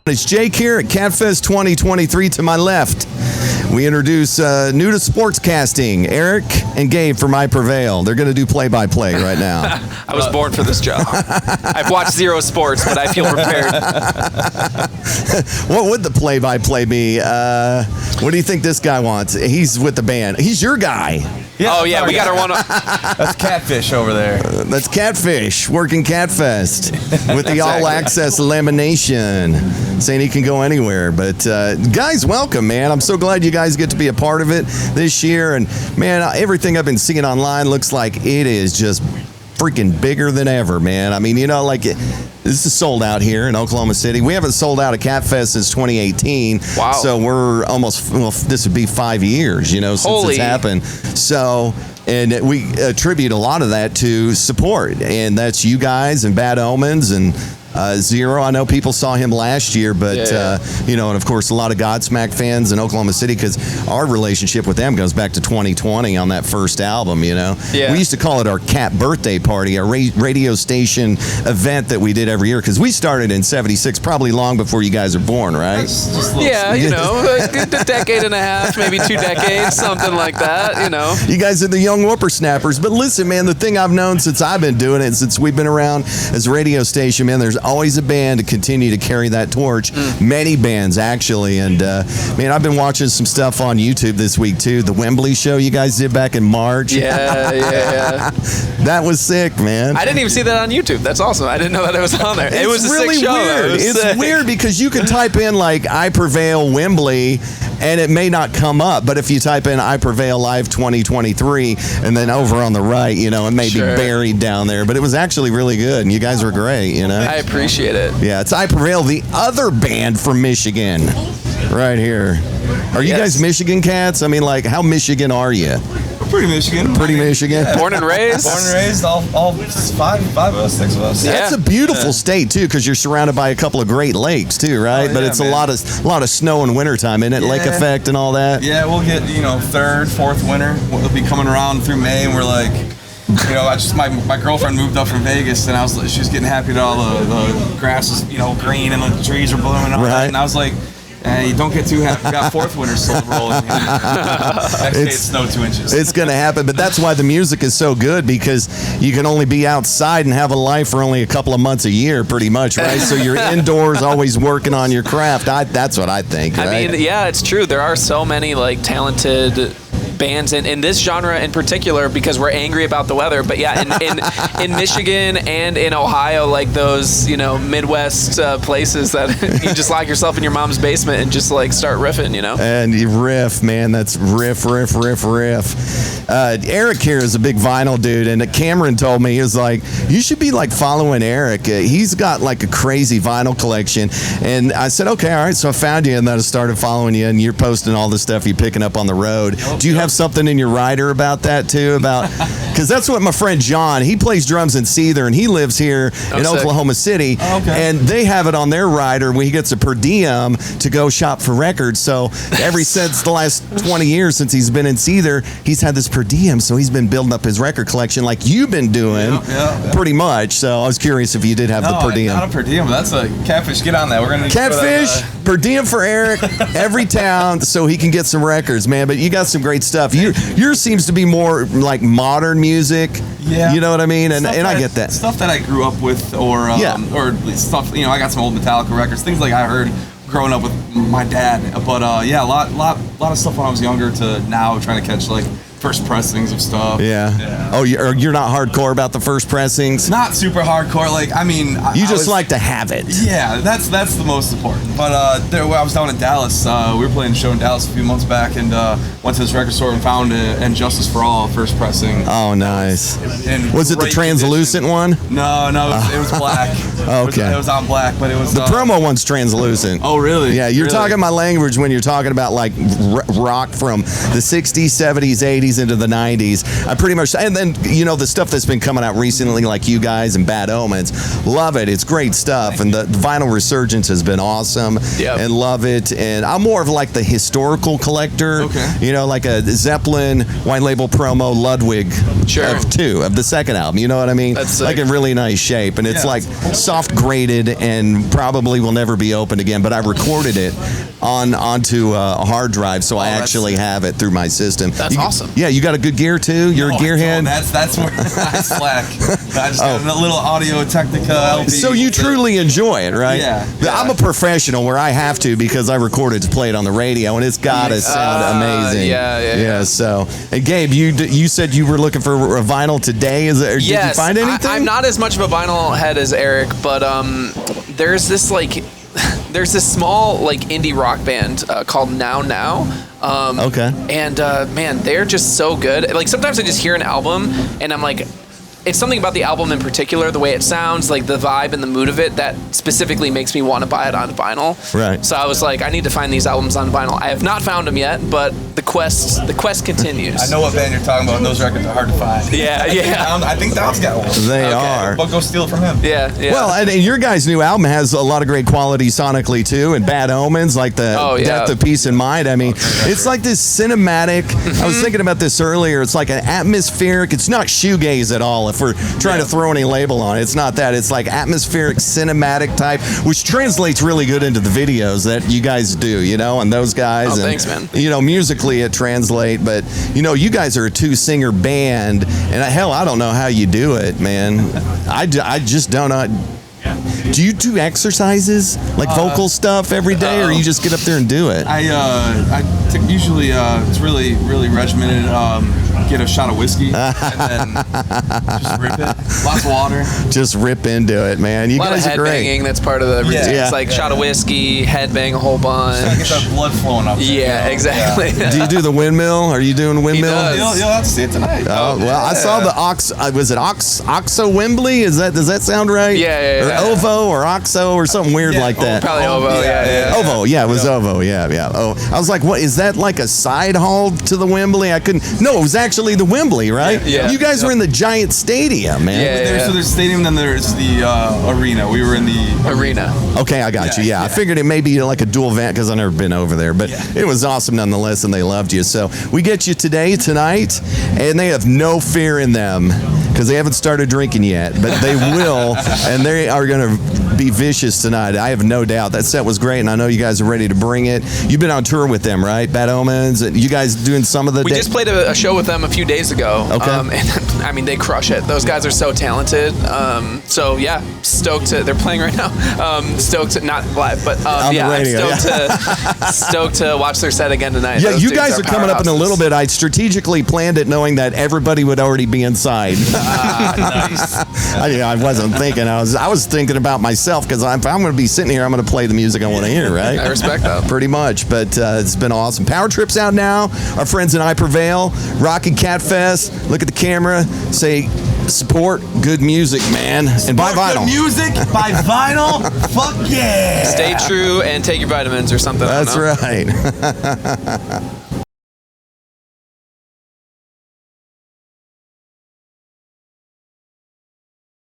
It's Jake here at KATTFest 2023. To my left, we introduce new to sportscasting, Eric and Gabe from Prevail. They're going to do play-by-play right now. I was born for this job. I've watched zero sports, but I feel prepared. What would the play-by-play be? What do you think this guy wants? He's with the band. He's your guy. Yeah, we got our one. That's Catfish over there. That's Catfish working KATTFest with the all-access lamination, saying he can go anywhere. But guys, welcome, man. I'm so glad you guys get to be a part of it this year. And man, everything I've been seeing online looks like it is just freaking bigger than ever, man. I mean, you know, like this is sold out here in Oklahoma City. We haven't sold out a KATTFest since 2018. Wow. So we're almost, well, this would be 5 years, you know, since it's happened. So, and we attribute a lot of that to support. And that's you guys and Bad Omens and Zero. I know people saw him last year, but, you know, and of course, a lot of Godsmack fans in Oklahoma City, because our relationship with them goes back to 2020 on that first album, you know. Yeah. We used to call it our Cat birthday party, a radio station event that we did every year, because we started in 76, probably long before you guys were born, right? Yeah, you know, a decade and a half, maybe 2 decades, something like that, you know. You guys are the young whippersnappers. But listen, man, the thing I've known since I've been doing it, since we've been around as a radio station, man, there's always a band to continue to carry that torch. Many bands, actually. And, man, I've been watching some stuff on YouTube this week, too. The Wembley show you guys did back in March. Yeah. That was sick, man. I didn't even see that on YouTube. That's awesome. I didn't know that it was on there. It was a really sick show. Weird. It's sick. weird because you can type in, like, I Prevail Wembley, and it may not come up. But if you type in I Prevail Live 2023, and then over on the right, you know, it may be buried down there. But it was actually really good, and you guys were great, you know. I appreciate it. Yeah, it's I Prevail, the other band from Michigan, right here. Are you guys Michigan cats? I mean, like, how Michigan are you? We're pretty Michigan. Pretty Michigan? Yeah. Born and raised? Born and raised, all five of us, 6 of us. That's a beautiful state, too, because you're surrounded by a couple of great lakes, too, right? But it's a lot of snow in wintertime, isn't it? Lake effect and all that? Yeah, we'll get, you know, 3rd, 4th winter. We'll be coming around through May, and we're like, you know, my girlfriend moved up from Vegas, and she was getting happy that all the grass is, you know, green and the trees are blooming and all that. And I was like, you don't get too happy. We got 4th winter still rolling. Next day it snowed 2 inches. It's going to happen, but that's why the music is so good, because you can only be outside and have a life for only a couple of months a year, pretty much, right? So you're indoors, always working on your craft. That's what I think. Right? I mean, yeah, it's true. There are so many like talented bands in this genre in particular, because we're angry about the weather. But yeah, in Michigan and in Ohio, like those, you know, Midwest places that you just lock yourself in your mom's basement and just like start riffing, you know. And you riff, man. That's riff. Eric here is a big vinyl dude, and Cameron told me, he was like, you should be like following Eric. He's got like a crazy vinyl collection. And I said, okay, all right. So I found you, and then I started following you, and you're posting all the stuff you're picking up on the road. Do you have something in your rider about that too? Because that's what my friend John, he plays drums in Seether, and he lives here in Oklahoma City. And they have it on their rider where he gets a per diem to go shop for records. So since the last 20 years since he's been in Seether, he's had this per diem, so he's been building up his record collection like you've been doing. Pretty much. So I was curious if you did have the per diem. Not a per diem, that's a Catfish. Get on that. We're gonna Catfish, per diem for Eric every town, so he can get some records, man. But you got some great stuff. Yours seems to be more like modern music. Yeah. You know what I mean? And I get that. Stuff that I grew up with, or stuff, you know, I got some old Metallica records, things like I heard growing up with my dad. But yeah, a lot of stuff when I was younger to now trying to catch like first pressings of stuff. Yeah. Oh, you're not hardcore about the first pressings? Not super hardcore. Like, I mean, you just like to have it. Yeah, that's the most important. But I was down in Dallas. We were playing a show in Dallas a few months back, and went to this record store and found And Justice for All first pressing. Oh, nice. Was it the translucent one? No, it was black. Okay. It was on black, but it was the promo one's translucent. Oh, really? Yeah, you're talking my language when you're talking about like rock from the 60s, 70s, 80s. 80s into the 90s. I pretty much, and then, the stuff that's been coming out recently, like you guys and Bad Omens, love it. It's great stuff. And the vinyl resurgence has been awesome. Yep. And love it. And I'm more of like the historical collector. Okay. Like a Zeppelin, White Label Promo, Ludwig of the second album. You know what I mean? That's like in really nice shape. And it's like soft graded and probably will never be opened again. But I recorded it onto a hard drive, so I actually have it through my system. That's awesome. Yeah, you got a good gear too? You're a gearhead? That's where I slack. I just got a little Audio Technica LP. So you truly enjoy it, right? Yeah. I'm a professional where I have to because I recorded to play it on the radio, and it's got to sound amazing. Yeah. So, and Gabe, you said you were looking for a vinyl today. Did you find anything? I'm not as much of a vinyl head as Eric, but there's this small indie rock band called Now Now. Okay. And man, they're just so good. Like sometimes I just hear an album and I'm like, it's something about the album in particular, the way it sounds, like the vibe and the mood of it, that specifically makes me want to buy it on vinyl. Right. So I was like, I need to find these albums on vinyl. I have not found them yet, but the quest continues. I know what band you're talking about, and those records are hard to find. Yeah. I think Dom's got one. They are. But go steal it from him. Yeah. Well, and your guys' new album has a lot of great quality sonically too, and Bad Omens, like the Death of Peace and Mind. I mean, it's like this cinematic. I was thinking about this earlier. It's like an atmospheric. It's not shoegaze at all. If we're trying to throw any label on it, it's not that. It's like atmospheric, cinematic type, which translates really good into the videos that you guys do. And those guys. Oh, and, thanks, man. Musically it translates, but you guys are a 2-singer band, and I don't know how you do it, man. I just don't know. Do you do exercises like vocal stuff every day, or you just get up there and do it? Usually it's really regimented. Get a shot of whiskey and then just rip it. Lots of water. Just rip into it, man. You guys are great. A lot of headbanging. That's part of the routine. It's like shot of whiskey, headbang a whole bunch. Just get that blood flowing up there. Yeah, exactly. Yeah. Do you do the windmill? Are you doing windmill? You'll have to see it tonight. Oh, well, I saw the was it Oxo Wembley? Does that sound right? Yeah. Or Ovo or Oxo or something weird like that. Probably Ovo. Yeah. Ovo. Yeah, it was Ovo. Yeah. Oh, I was like, what is that? Like a side haul to the Wembley? I couldn't. No, it was actually the Wembley, right? Yeah. You guys were in the giant stadium, man. So there's stadium, then there's the arena. We were in the arena. Okay, I got you. Yeah, I figured it may be like a dual vent because I've never been over there, but it was awesome nonetheless, and they loved you. So we get you tonight, and they have no fear in them because they haven't started drinking yet, but they will, and they are going to be vicious tonight. I have no doubt. That set was great, and I know you guys are ready to bring it. You've been on tour with them, right? Bad Omens. You guys doing some of the... We just played a show with them a few days ago. Okay. And I mean, they crush it. Those guys are so talented. So yeah, stoked to... They're playing right now. Stoked to... Not live, but on the radio, stoked to watch their set again tonight. Yeah, Those you dudes guys are coming up in a little bit. I strategically planned it knowing that everybody would already be inside. nice. I wasn't thinking. I was thinking about myself because if I'm going to be sitting here, I'm going to play the music I want to hear, right? I respect that. Pretty much, but it's been awesome. Power Trip's out now. Our friends and I Prevail, rocking KATTFest. Look at the camera. Say, support good music, man. And buy vinyl. Good music, buy vinyl. Fuck yeah. Stay true and take your vitamins or something. That's right.